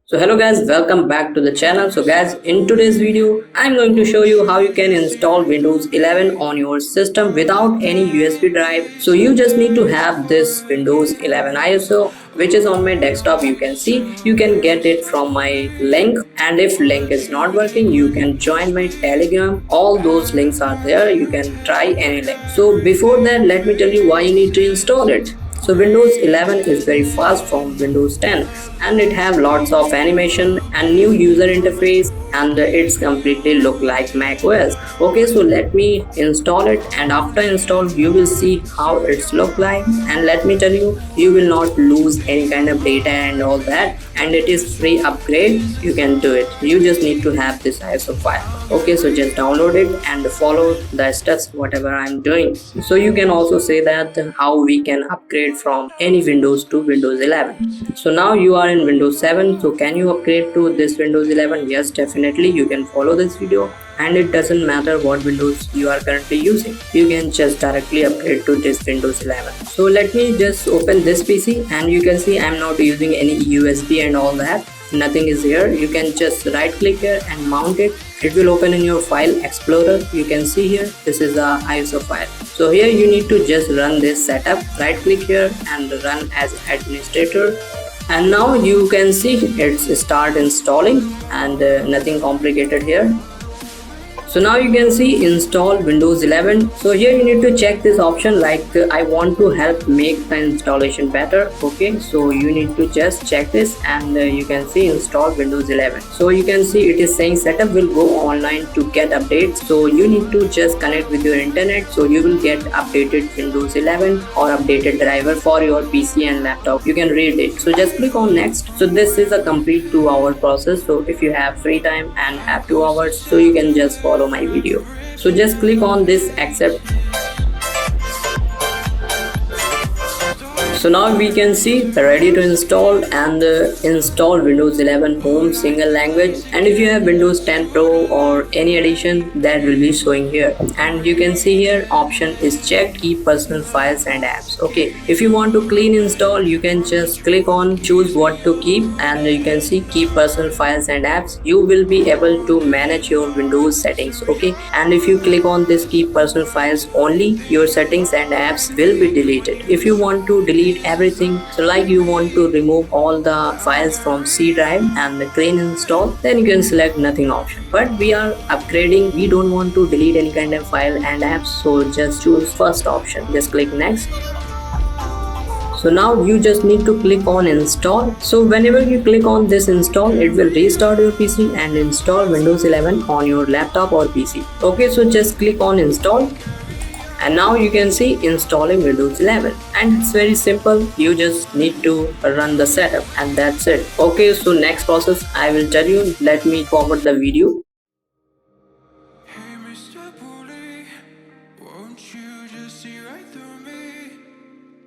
So hello guys, welcome back to the channel. So guys, in today's video I'm going to show you how you can install Windows 11 on your system without any USB drive. So you just need to have this Windows 11 ISO which is on my desktop. You can see you can get it from my link, and if link is not working you can join my Telegram. All those links are there, you can try any link. So before that, let me tell you why you need to install it. So Windows 11 is very fast from Windows 10, and it have lots of animation and new user interface, and it's completely look like Mac OS. Okay, so let me install it, and after install you will see how it's look like. And let me tell you, you will not lose any kind of data and all that, and it is free upgrade. You can do it. You just need to have this ISO file. Okay, so just download it and follow the steps whatever I'm doing. So you can also say that how we can upgrade from any Windows to Windows 11. So now you are in Windows 7, so can you upgrade to this Windows 11? Yes, definitely. You can follow this video, and it doesn't matter what Windows you are currently using, you can just directly upgrade to this Windows 11. So let me just open this PC, and you can see I'm not using any USB and all that, nothing is here. You can just right click here and mount it. It will open in your file explorer. You can see here this is a ISO file. So here you need to just run this setup. Right click here and run as administrator, and now you can see it's start installing, and nothing complicated here. So now you can see install Windows 11. So here you need to check this option like I want to help make the installation better. Okay, so you need to just check this, and you can see install Windows 11. So you can see it is saying setup will go online to get updates. So you need to just connect with your internet, so you will get updated Windows 11 or updated driver for your PC and laptop. You can read it. So just click on next. So this is a complete 2-hour process. So if you have free time and have 2 hours, so you can just follow my video. So just click on this accept. So now we can see ready to install, and install Windows 11 home single language. And if you have Windows 10 Pro or any edition, that will be showing here. And you can see here option is checked, keep personal files and apps. Okay, if you want to clean install, you can just click on choose what to keep, and you can see keep personal files and apps. You will be able to manage your Windows settings. Okay, and if you click on this keep personal files only, your settings and apps will be deleted. If you want to delete everything, so like you want to remove all the files from C drive and the clean install, then you can select nothing option. But we are upgrading, we don't want to delete any kind of file and apps, so just choose first option. Just click next. So now you just need to click on install. So whenever you click on this install, it will restart your PC and install Windows 11 on your laptop or PC. Okay, so just click on install, and now you can see installing Windows 11, and it's very simple. You just need to run the setup, and that's it. Okay, so next process I will tell you. Let me forward the video. Hey, Mr. Bully, won't you just see right through me?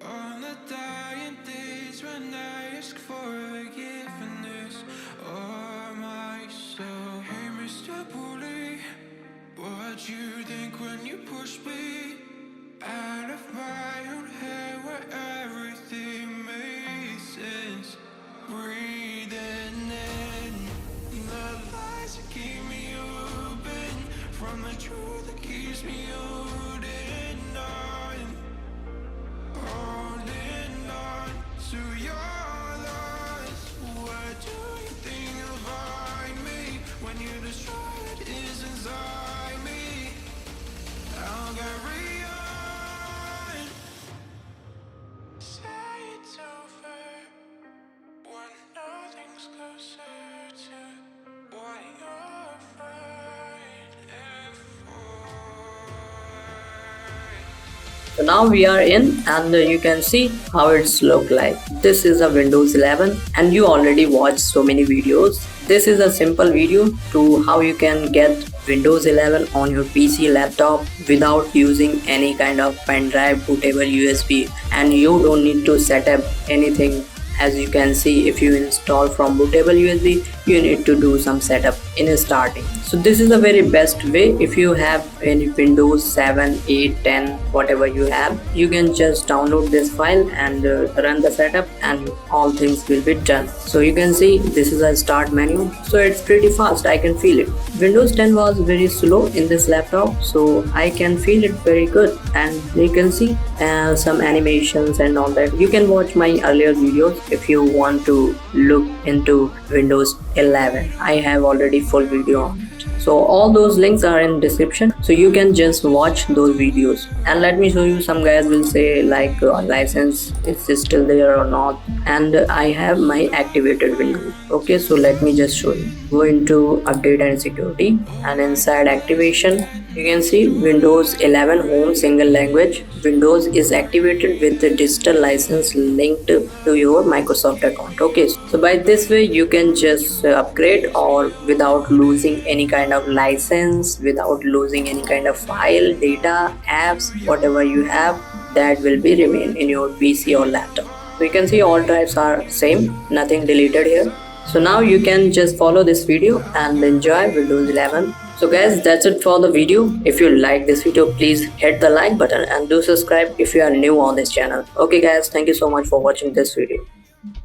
On the dying days when I ask for forgiveness of myself. Hey, Mr. Bully, what you think when you push me out of my own head where everything made sense? Breathing in the lies that keep me open from the truth that keeps me holding on to your loss. What do you think you'll find me when you destroy what is inside me? I'll carry on. Say it's over when nothing's closer to what you're fighting for. So now we are in, and you can see how it's look like. This is a Windows 11, and you already watched so many videos. This is a simple video to how you can get Windows 11 on your PC laptop without using any kind of pen drive, bootable USB, and you don't need to set up anything. As you can see, if you install from bootable USB, you need to do some setup in starting. So this is the very best way. If you have any Windows 7, 8, 10, whatever you have, you can just download this file and run the setup, and all things will be done. So you can see this is a start menu, so it's pretty fast. I can feel it. Windows 10 was very slow in this laptop, so I can feel it very good, and you can see some animations and all that. You can watch my earlier videos if you want to look into Windows 11. I have already full video on it, so all those links are in description, so you can just watch those videos. And let me show you, some guys will say like license is still there or not, and I have my activated Windows. Okay, so let me just show you. Go into update and security, and inside activation you can see Windows 11 home single language. Windows is activated with the digital license linked to your Microsoft account. Okay, so by this way you can just upgrade, or without losing any kind of license, without losing any kind of file, data, apps, whatever you have, that will be remain in your PC or laptop. So you can see all drives are same, nothing deleted here. So now you can just follow this video and enjoy Windows 11. So guys, that's it for the video. If you like this video, please hit the like button and do subscribe if you are new on this channel. Okay guys, thank you so much for watching this video.